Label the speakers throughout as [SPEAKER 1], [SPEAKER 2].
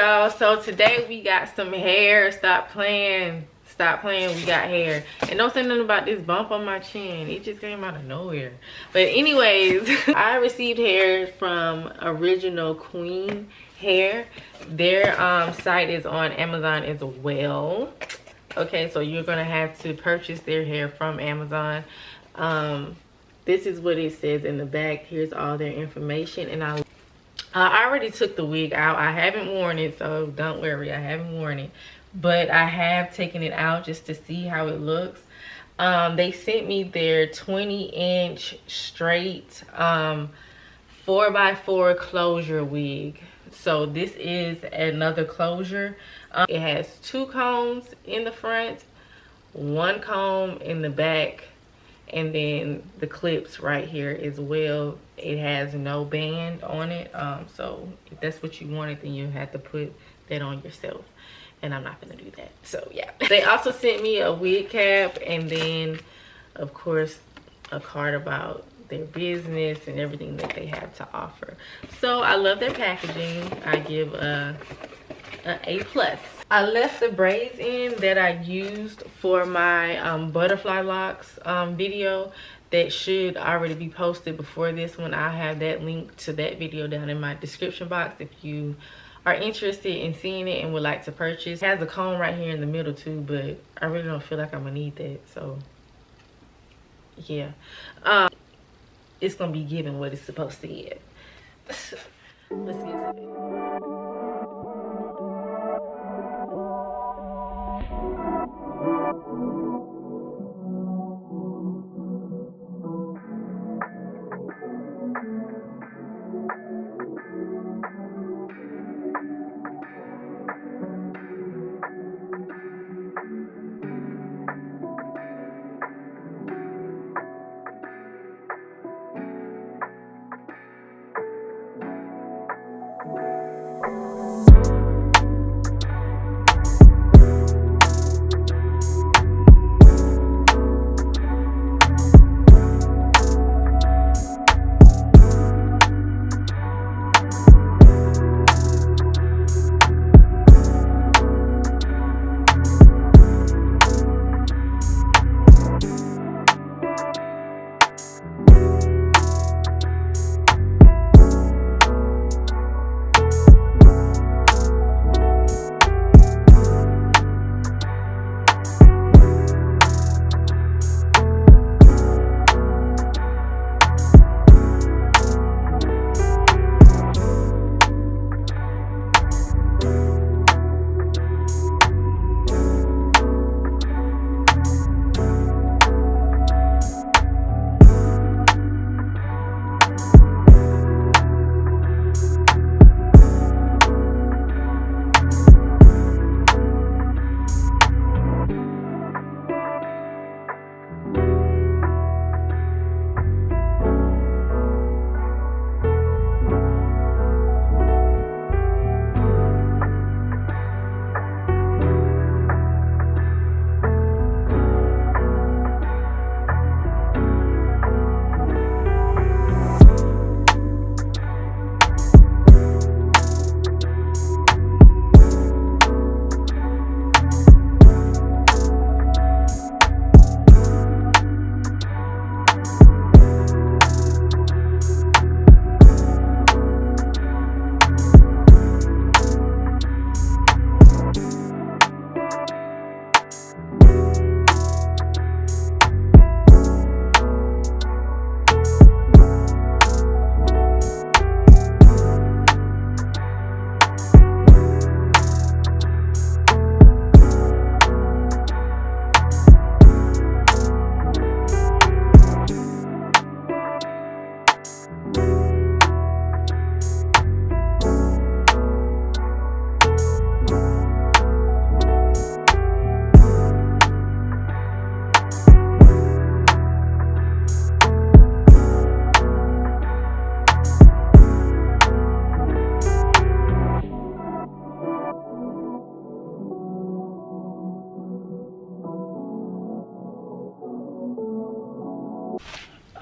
[SPEAKER 1] y'all. So today we got some hair. Stop playing, we got hair. And don't say nothing about this bump on my chin, it just came out of nowhere. But anyways, I received hair from Original Queen Hair. Their site is on Amazon as well. Okay, so you're gonna have to purchase their hair from Amazon. This is what it says in the back. Here's all their information. And I already took the wig out. I haven't worn it, so don't worry, I haven't worn it. But I have taken it out just to see how it looks. They sent me their 20-inch straight 4x4 closure wig. So this is another closure. It has 2 combs in the front, 1 comb in the back, and then the clips right here as well. It has no band on it. So if that's what you wanted, then you have to put that on yourself. And I'm not gonna do that. So yeah. They also sent me a wig cap, and then of course a card about their business and everything that they have to offer. So I love their packaging. I give a A+. I left the braids in that I used for my butterfly locks video that should already be posted before this one. I'll have that link to that video down in my description box if you are interested in seeing it and would like to purchase. It has a comb right here in the middle too, but I really don't feel like I'm gonna need that. So yeah, it's gonna be giving what it's supposed to give. Let's get to it.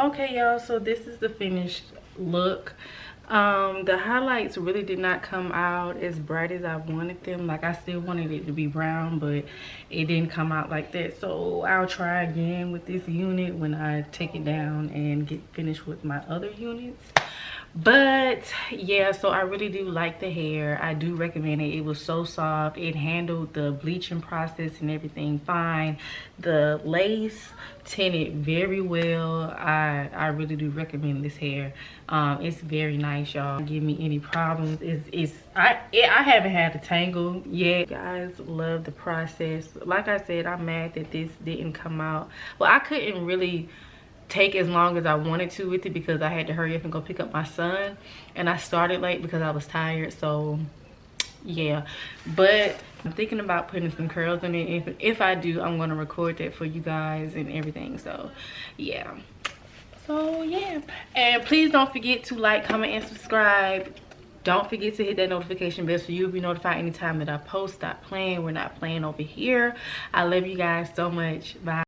[SPEAKER 1] Okay y'all, so this is the finished look. The highlights really did not come out as bright as I wanted them. Like, I still wanted it to be brown, but it didn't come out like that. So I'll try again with this unit when I take it down and get finished with my other units. But yeah, so I really do like the hair. I do recommend it. It was so soft. It handled the bleaching process and everything fine. The lace tinted very well. I really do recommend this hair. It's very nice, y'all. Give me any problems. I haven't had a tangle yet. Guys, love the process. Like I said, I'm mad that this didn't come out. Well, I couldn't really take as long as I wanted to with it because I had to hurry up and go pick up my son, and I started late because I was tired. So yeah, but I'm thinking about putting some curls in it. If I do, I'm going to record that for you guys and everything. So yeah, and please don't forget to like, comment, and subscribe. Don't forget to hit that notification bell so you'll be notified anytime that I post. Stop playing. We're not playing over here. I love you guys so much. Bye.